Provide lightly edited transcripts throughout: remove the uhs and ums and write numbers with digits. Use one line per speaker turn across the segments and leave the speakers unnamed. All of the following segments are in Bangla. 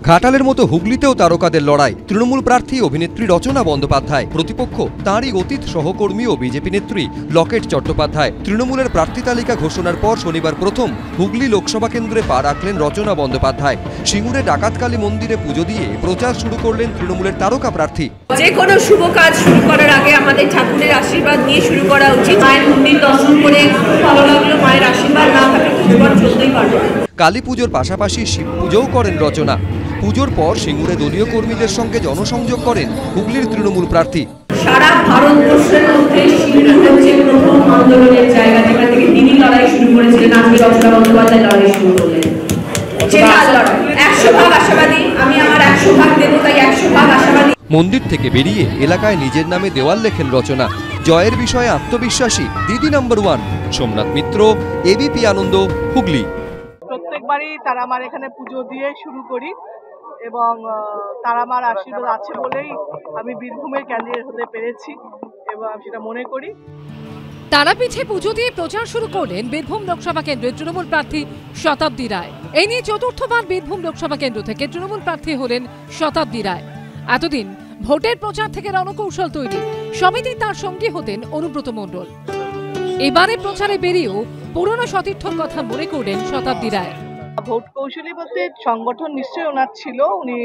ঘাটালের মতো হুগলিতেও তারকাদের লড়াই। তৃণমূল প্রার্থী অভিনেত্রী রচনা বন্দ্যোপাধ্যায়, প্রতিপক্ষ তাঁরই অতীত সহকর্মী ও বিজেপি নেত্রী লকেট চট্টোপাধ্যায়। তৃণমূলের প্রার্থী তালিকা ঘোষণার পর শনিবার প্রথম হুগলি লোকসভা কেন্দ্রে পা রাখলেন রচনা বন্দ্যোপাধ্যায়। সিঙ্গুরে ডাকাতকালী মন্দিরে পুজো দিয়ে প্রচার শুরু করলেন তৃণমূলের তারকা প্রার্থী।
যে কোনো শুভ কাজ শুরু করার আগে আমাদের ঠাকুরের আশীর্বাদ নিয়ে শুরু করা উচিত। মায়ের মন্দির দর্শন করে ভালো লাগলো, মায়ের আশীর্বাদ না থাকলে জীবন চলতেই পারবে।
কালী পুজোর পাশাপাশি শিব পুজোও করেন রচনা। পুজোর পর সিঙ্গুরে দলীয় কর্মীদের সঙ্গে জনসংযোগ করেন হুগলির তৃণমূল প্রার্থী।
সারা ভারতবর্ষের মধ্যে সিঙ্গুর হচ্ছে প্রথম আন্দোলনের জায়গা, যেখান থেকে তিনি লড়াই শুরু করেছিলেন। আজকে রচনা বন্দ্যোপাধ্যায় লড়াই শুরু করলেন। 100 ভাগ আশাবাদী, আমি আমার 100 ভাগ দেবো, তাই 100 ভাগ আশাবাদী।
মন্দির থেকে বেরিয়ে এলাকায় নিজের নামে দেওয়াল লেখেন রচনা। জয়ের বিষয়ে আত্মবিশ্বাসী দিদি নাম্বার 1। সোমনাথ মিত্র, এবিপি আনন্দ, হুগলি।
প্রত্যেকবারই তারামার এখানে পুজো দিয়ে শুরু করি এবং তারামার আশীর্বাদ আছে বলেই আমি বীরভূমের ক্যান্ডিডেট হতে পেরেছি এবং আমি সেটা মনে করি।
তারাপীঠে পুজো দিয়ে প্রচার শুরু করলেন বীরভূম লোকসভা কেন্দ্রের তৃণমূল প্রার্থী শতাব্দী রায়। এই নিয়ে চতুর্থবার বীরভূম লোকসভা কেন্দ্র থেকে তৃণমূল প্রার্থী হলেন শতাব্দী রায়। এতদিন ভোটের প্রচার থেকে রণকৌশল তৈরি, সমিতি তার সঙ্গী হতেন অনুব্রত মণ্ডল। এবারে প্রচারে বেরিয়েও পুরনো সতীর্থর কথা মনে করলেন শতাব্দী রায়।
ভোট কৌশলী বলতে সংগঠন নিশ্চয়ই ওনার ছিল, উনি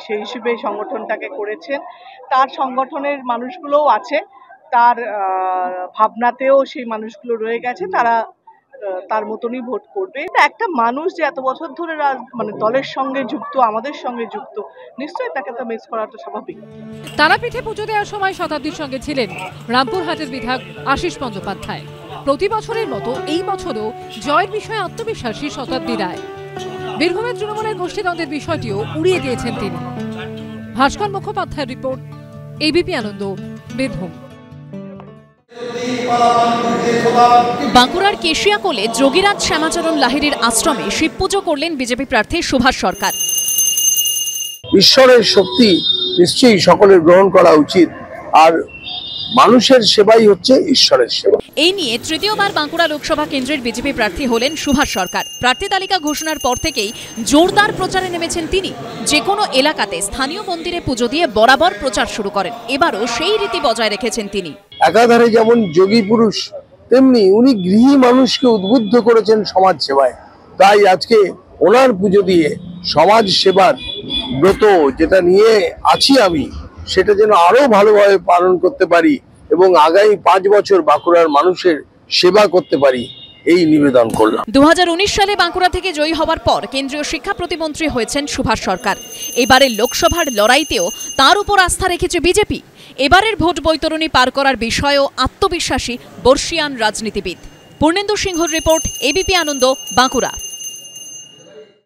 সেই হিসেবে সংগঠনটাকে করেছেন। তার সংগঠনের মানুষগুলোও আছে, তার ভাবনাতেও সেই মানুষগুলো রয়ে গেছে, তারা তার মতনই ভোট করবে। একটা মানুষ যে এত বছর ধরে মানে দলের সঙ্গে যুক্ত, আমাদের সঙ্গে যুক্ত, নিশ্চয়ই তাকে তো মিস করাটা স্বাভাবিক।
তারাপীঠে পুজো দেওয়ার সময় শতাব্দীর সঙ্গে ছিলেন রামপুরহাটের বিধায়ক আশিস বন্দ্যোপাধ্যায়। প্রতি বছরের মতো এই বছরও জয়ের বিষয়ে আত্মবিশ্বাসী শতাব্দী রায়। বীরভূমের তৃণমূলের গোষ্ঠীদ্বন্দ্বের বিষয়টিও উড়িয়ে দিয়েছেন তিনি। ভাস্কর মুখোপাধ্যায়ের রিপোর্ট, এবিপি আনন্দ, বীরভূম।
বাঁকুড়ার কেশিয়াকোলে যোগীরাজ শ্যামাচরণ লাহিড়ীর আশ্রমে শিব পুজো করলেন বিজেপি প্রার্থী সুভাষ সরকার।
ঈশ্বরের শক্তি নিশ্চয়ই সকলের গ্রহণ করা উচিত, আর মানুষের সেবাই হচ্ছে ঈশ্বরের সেবা।
এই নিয়ে তৃতীয়বার বাঁকুড়া লোকসভা কেন্দ্রের বিজেপি প্রার্থী হলেন সুভাষ সরকার। প্রার্থী তালিকা ঘোষণার পর থেকেই জোরদার প্রচারে নেমেছেন তিনি। যে কোনো এলাকাতে স্থানীয় মন্দিরে পুজো দিয়ে বরাবর প্রচার শুরু করেন। এবারও সেই রীতি বজায় রেখেছেন তিনি।
একাধারে যেমন যোগী পুরুষ, তেমনি উনি গৃহী মানুষকে উদ্বুদ্ধ করেছেন সমাজ সেবায়। তাই আজকে ওনার পুজো দিয়ে সমাজ সেবার ব্রত যেটা নিয়ে আছি আমি, সেটা যেন আরো ভালোভাবে পালন করতে পারি এবং আগামী 5 বছর বাঁকুড়ার মানুষের সেবা করতে পারি, এই নিবেদন করলাম।
2019 সালে বাঁকুড়া থেকে জয়ী হওয়ার পর কেন্দ্রীয় শিক্ষা প্রতিমন্ত্রী হয়েছেন সুভাষ সরকার। এবারের লোকসভার লড়াইতেও তার উপর আস্থা রেখেছে বিজেপি। এবারের ভোট বৈতরণী পার করার বিষয়েও আত্মবিশ্বাসী বর্ষিয়ান রাজনীতিবিদ। পূর্ণেন্দু সিংহর রিপোর্ট, এবিপি আনন্দ, বাঁকুড়া।